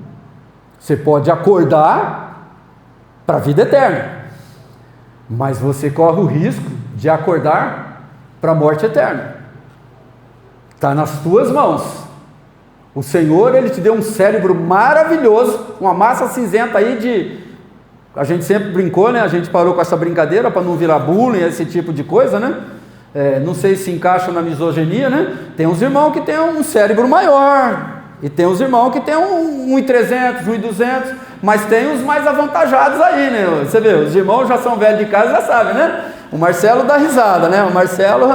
A: Você pode acordar para a vida eterna, mas você corre o risco de acordar para a morte eterna. Está nas tuas mãos. O Senhor, Ele te deu um cérebro maravilhoso, uma massa cinzenta aí a gente sempre brincou, né? A gente parou com essa brincadeira para não virar bullying, esse tipo de coisa, né? Não sei se encaixa na misoginia, né? Tem uns irmãos que tem um cérebro maior, e tem uns irmãos que tem 1.300, 1.200, mas tem os mais avantajados aí, né? Você vê, os irmãos já são velhos de casa, já sabem, né? O Marcelo dá risada, né? O Marcelo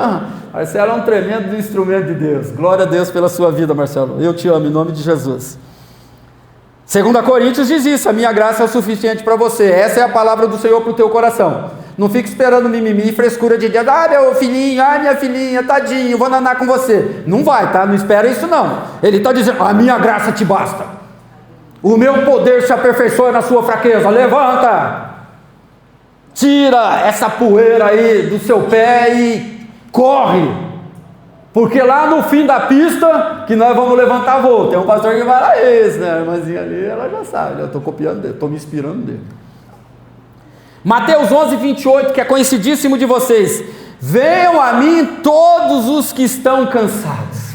A: é um tremendo instrumento de Deus. Glória a Deus pela sua vida, Marcelo. Eu te amo, em nome de Jesus. 2 Coríntios diz isso: a minha graça é o suficiente para você. Essa é a palavra do Senhor para o teu coração. Não fique esperando mimimi e frescura de Deus. Meu filhinho, minha filhinha, tadinho, vou nanar com você. Não vai, tá? Não espera isso não. Ele está dizendo: a minha graça te basta. O meu poder se aperfeiçoa na sua fraqueza. Levanta. Tira essa poeira aí do seu pé e corre, porque lá no fim da pista que nós vamos levantar voo. Tem um pastor que vai lá, né? A irmãzinha ali, ela já sabe, eu estou copiando dele, estou me inspirando dele. Mateus 11:28, que é conhecidíssimo de vocês: venham a mim todos os que estão cansados.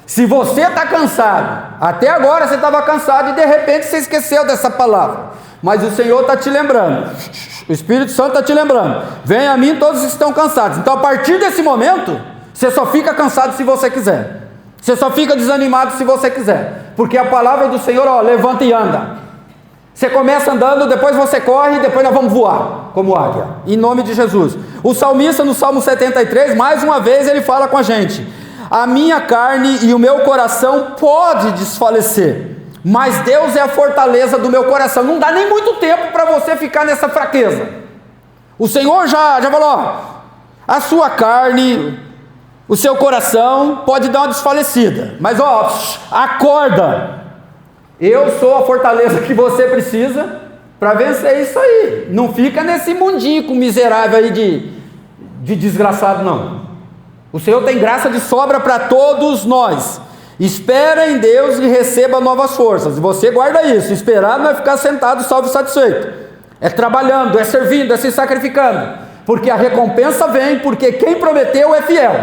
A: Se você está cansado, até agora você estava cansado e de repente você esqueceu dessa palavra, mas o Senhor está te lembrando, o Espírito Santo está te lembrando: venha a mim todos que estão cansados. Então a partir desse momento, você só fica cansado se você quiser, você só fica desanimado se você quiser, porque a palavra do Senhor, levanta e anda. Você começa andando, depois você corre, depois nós vamos voar, como águia, em nome de Jesus. O salmista no Salmo 73, mais uma vez ele fala com a gente: a minha carne e o meu coração pode desfalecer, mas Deus é a fortaleza do meu coração. Não dá nem muito tempo para você ficar nessa fraqueza. O Senhor já falou: a sua carne, o seu coração pode dar uma desfalecida, mas acorda, eu sou a fortaleza que você precisa para vencer isso aí. Não fica nesse mundinho miserável aí de desgraçado não. O Senhor tem graça de sobra para todos nós. Espera em Deus e receba novas forças. E você guarda isso: esperar não é ficar sentado salvo e satisfeito, é trabalhando, é servindo, é se sacrificando, porque a recompensa vem, porque quem prometeu é fiel,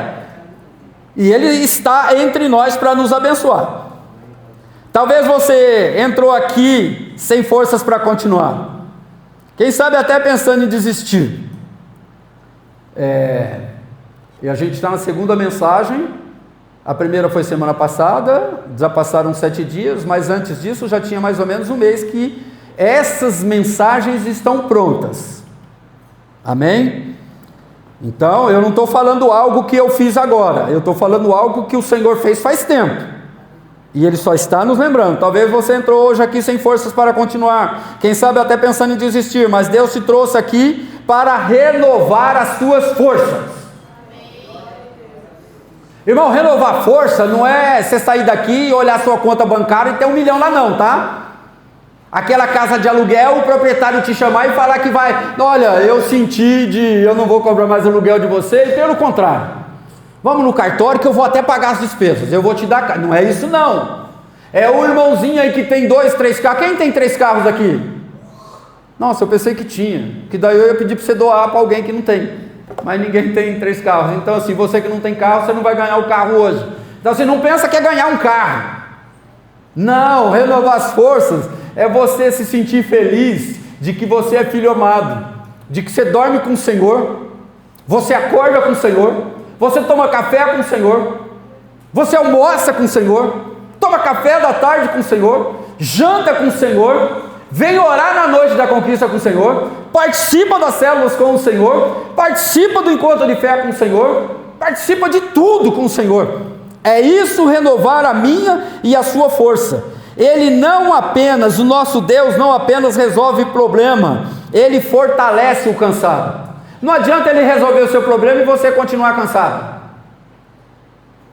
A: e Ele está entre nós para nos abençoar. Talvez você entrou aqui sem forças para continuar, Quem sabe até pensando em desistir. E a gente está na segunda mensagem. A primeira foi semana passada, já passaram 7 dias, mas antes disso já tinha mais ou menos um mês que essas mensagens estão prontas. Amém? Então, eu não estou falando algo que eu fiz agora, eu estou falando algo que o Senhor fez faz tempo, e Ele só está nos lembrando. Talvez você entrou hoje aqui sem forças para continuar, quem sabe até pensando em desistir, mas Deus te trouxe aqui para renovar as suas forças. Irmão, renovar força não é você sair daqui e olhar sua conta bancária e ter 1 milhão lá não, tá? Aquela casa de aluguel, o proprietário te chamar e falar que vai, olha, eu eu não vou cobrar mais aluguel de você, e pelo contrário, vamos no cartório que eu vou até pagar as despesas, eu vou te dar, não é isso não, é o irmãozinho aí que tem 2, 3 carros, quem tem 3 carros aqui? Nossa, eu pensei que tinha, que daí eu ia pedir para você doar para alguém que não tem, mas ninguém tem 3 carros, então assim, você que não tem carro, você não vai ganhar o carro hoje, então você não pensa que é ganhar um carro, não, renovar as forças, é você se sentir feliz de que você é filho amado, de que você dorme com o Senhor, você acorda com o Senhor, você toma café com o Senhor, você almoça com o Senhor, toma café da tarde com o Senhor, janta com o Senhor, vem orar na noite da conquista com o Senhor, participa das células com o Senhor, participa do encontro de fé com o Senhor, participa de tudo com o Senhor. É isso renovar a minha e a sua força. Ele não apenas, o nosso Deus não apenas resolve problema, Ele fortalece o cansado. Não adianta Ele resolver o seu problema e você continuar cansado.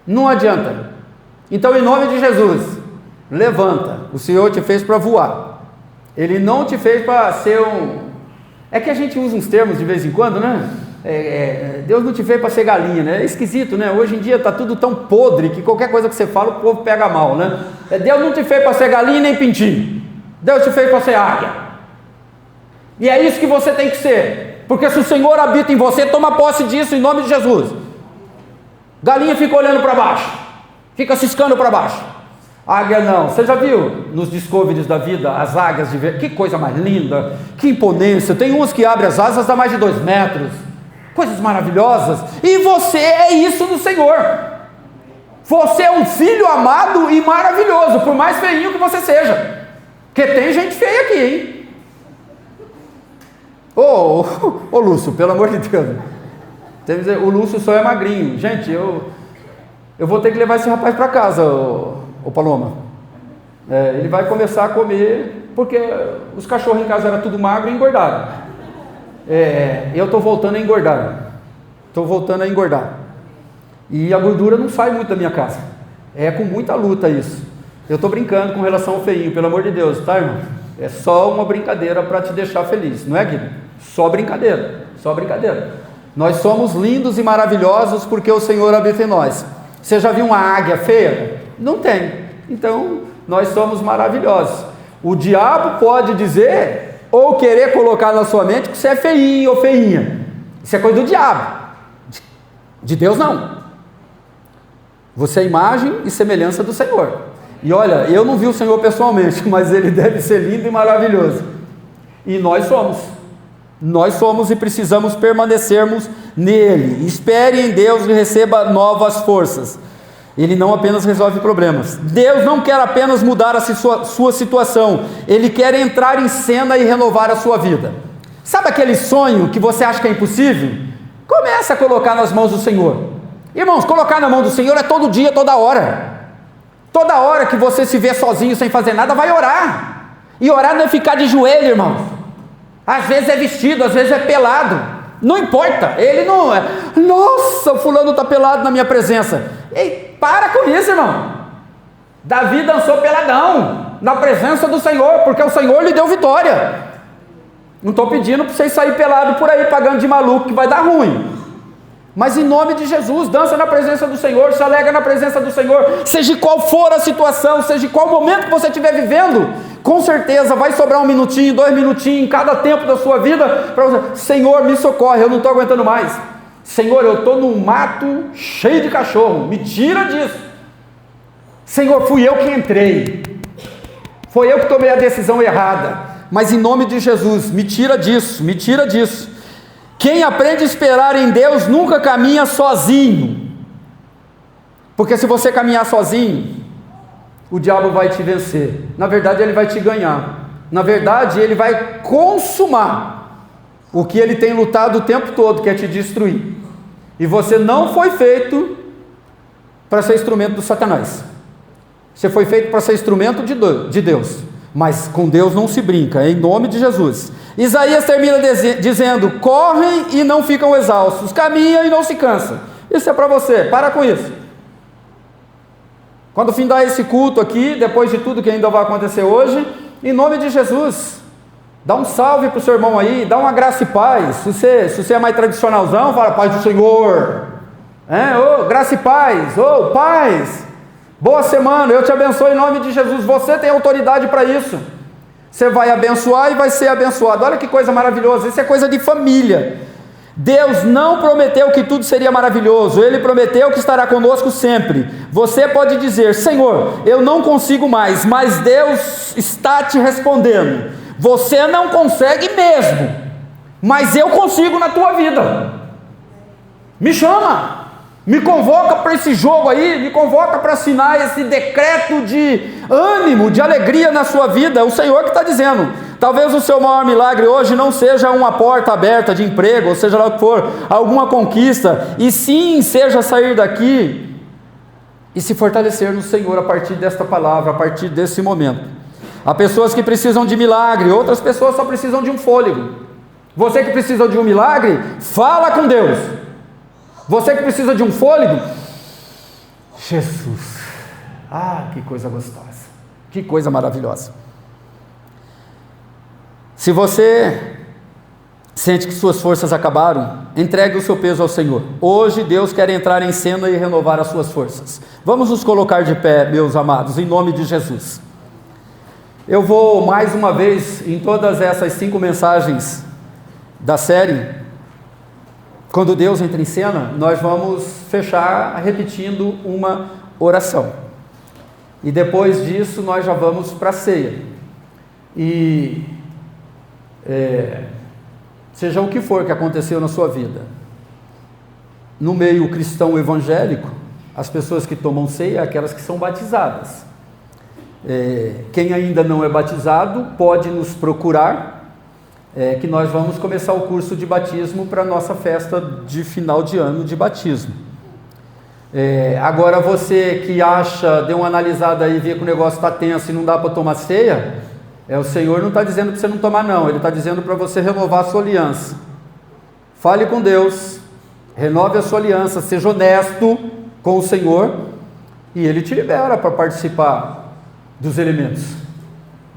A: Não adianta. Então, em nome de Jesus, levanta. O Senhor te fez para voar. Ele não te fez para ser É que a gente usa uns termos de vez em quando, né? Deus não te fez para ser galinha, né? É esquisito, né? Hoje em dia está tudo tão podre que qualquer coisa que você fala, o povo pega mal, né? Deus não te fez para ser galinha nem pintinho. Deus te fez para ser águia. E é isso que você tem que ser. Porque se o Senhor habita em você, toma posse disso em nome de Jesus. Galinha fica olhando para baixo, fica ciscando para baixo. Águia não. Você já viu nos Discoveries da vida as águias de ver? Que coisa mais linda, que imponência. Tem umas que abrem as asas a mais de 2 metros. Coisas maravilhosas. E você é isso no Senhor. Você é um filho amado e maravilhoso, por mais feinho que você seja. Porque tem gente feia aqui, hein? Ô Lúcio, pelo amor de Deus. O Lúcio só é magrinho. Gente, eu vou ter que levar esse rapaz para casa, ô Paloma. Ele vai começar a comer, porque os cachorros em casa eram tudo magro e engordaram. Eu estou voltando a engordar. E a gordura não sai muito da minha casa. É com muita luta isso. Eu estou brincando com relação ao feinho, pelo amor de Deus, tá, irmão? É só uma brincadeira para te deixar feliz, não é, Guilherme? Só brincadeira. Nós somos lindos e maravilhosos porque o Senhor habita em nós. Você já viu uma águia feia? Não tem. Então, nós somos maravilhosos. O diabo pode dizer ou querer colocar na sua mente que você é feinho ou feinha. Isso é coisa do diabo. De Deus não. Você é imagem e semelhança do Senhor. E olha, eu não vi o Senhor pessoalmente, mas Ele deve ser lindo e maravilhoso. E nós somos e precisamos permanecermos nele. Espere em Deus e receba novas forças. Ele não apenas resolve problemas. Deus não quer apenas mudar a sua situação. Ele quer entrar em cena e renovar a sua vida. Sabe aquele sonho que você acha que é impossível? Começa a colocar nas mãos do Senhor. Irmãos, colocar na mão do Senhor é todo dia, toda hora. Toda hora que você se vê sozinho, sem fazer nada, vai orar. E orar não é ficar de joelho, irmãos. Às vezes é vestido, às vezes é pelado. Não importa, ele não é. Nossa, o fulano está pelado na minha presença. Ei, para com isso, irmão. Davi dançou peladão na presença do Senhor, porque o Senhor lhe deu vitória. Não estou pedindo para vocês saírem pelado por aí, pagando de maluco, que vai dar ruim. Mas em nome de Jesus, dança na presença do Senhor, se alegra na presença do Senhor, seja qual for a situação, seja qual momento que você estiver vivendo, com certeza vai sobrar 1 minutinho, 2 minutinhos em cada tempo da sua vida, para você, Senhor, me socorre, eu não estou aguentando mais. Senhor, eu estou num mato cheio de cachorro, me tira disso. Senhor, fui eu que entrei, foi eu que tomei a decisão errada, mas em nome de Jesus, me tira disso, me tira disso. Quem aprende a esperar em Deus nunca caminha sozinho, porque se você caminhar sozinho, o diabo vai te vencer, na verdade ele vai te ganhar, na verdade ele vai consumar o que ele tem lutado o tempo todo, que é te destruir, e você não foi feito para ser instrumento do Satanás, você foi feito para ser instrumento de Deus, mas com Deus não se brinca, em nome de Jesus. Isaías termina dizendo: correm e não ficam exaustos, caminham e não se cansam. Isso é para você, para com isso. Quando findar esse culto aqui, depois de tudo que ainda vai acontecer hoje, em nome de Jesus, dá um salve para o seu irmão aí, dá uma graça e paz. Se você é mais tradicionalzão, fala: paz do Senhor, graça e paz, paz, boa semana, eu te abençoo em nome de Jesus. Você tem autoridade para isso, você vai abençoar e vai ser abençoado. Olha que coisa maravilhosa, isso é coisa de família. Deus não prometeu que tudo seria maravilhoso, Ele prometeu que estará conosco sempre. Você pode dizer: Senhor, eu não consigo mais, mas Deus está te respondendo: você não consegue mesmo, mas eu consigo na tua vida. Me chama, me convoca para esse jogo aí, me convoca para assinar esse decreto de ânimo, de alegria na sua vida. É o Senhor que está dizendo. Talvez o seu maior milagre hoje não seja uma porta aberta de emprego, ou seja lá o que for, alguma conquista, e sim seja sair daqui e se fortalecer no Senhor a partir desta palavra, a partir desse momento. Há pessoas que precisam de milagre, outras pessoas só precisam de um fôlego. Você que precisa de um milagre, fala com Deus. Você que precisa de um fôlego, Jesus, que coisa gostosa, que coisa maravilhosa. Se você sente que suas forças acabaram, entregue o seu peso ao Senhor. Hoje Deus quer entrar em cena e renovar as suas forças. Vamos nos colocar de pé, meus amados, em nome de Jesus. Eu vou mais uma vez, em todas essas 5 mensagens da série, quando Deus entra em cena, nós vamos fechar repetindo uma oração. E depois disso nós já vamos para a ceia. E seja o que for que aconteceu na sua vida, no meio cristão evangélico, as pessoas que tomam ceia são aquelas que são batizadas. Quem ainda não é batizado pode nos procurar, que nós vamos começar o curso de batismo para a nossa festa de final de ano de batismo. Agora você que acha, dê uma analisada aí, vê que o negócio está tenso e não dá para tomar ceia, o Senhor não está dizendo para você não tomar não, Ele está dizendo para você renovar a sua aliança. Fale com Deus, renove a sua aliança, seja honesto com o Senhor, e Ele te libera para participar dos elementos.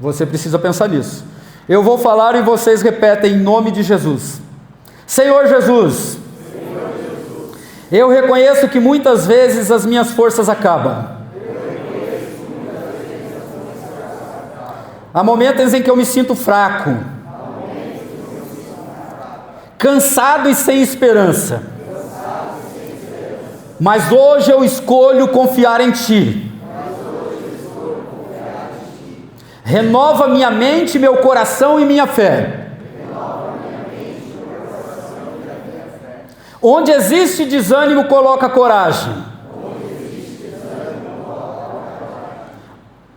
A: Você precisa pensar nisso. Eu vou falar e vocês repetem em nome de Jesus. Senhor Jesus, eu reconheço que muitas vezes as minhas forças acabam. Há momentos em que eu me sinto fraco, cansado e sem esperança. Mas hoje eu escolho confiar em Ti. Renova minha mente, meu coração e minha fé. Onde existe desânimo, coloca coragem.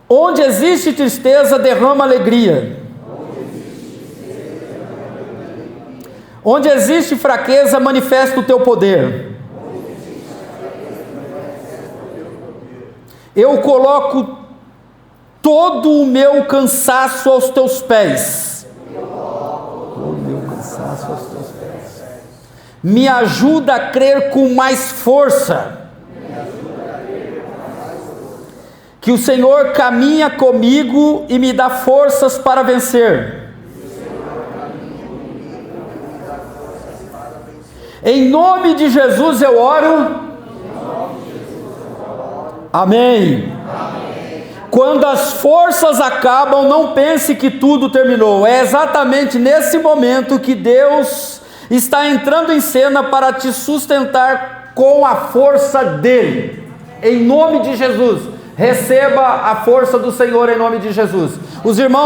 A: Onde existe tristeza, derrama alegria. Onde existe fraqueza, manifesta o Teu poder. Eu coloco todo o meu cansaço aos Teus pés. Me ajuda a crer com mais força que o Senhor caminha comigo e me dá forças para vencer. Em nome de Jesus eu oro. Amém. Quando as forças acabam, não pense que tudo terminou. É exatamente nesse momento que Deus está entrando em cena para te sustentar com a força dEle. Em nome de Jesus. Receba a força do Senhor em nome de Jesus. Os irmãos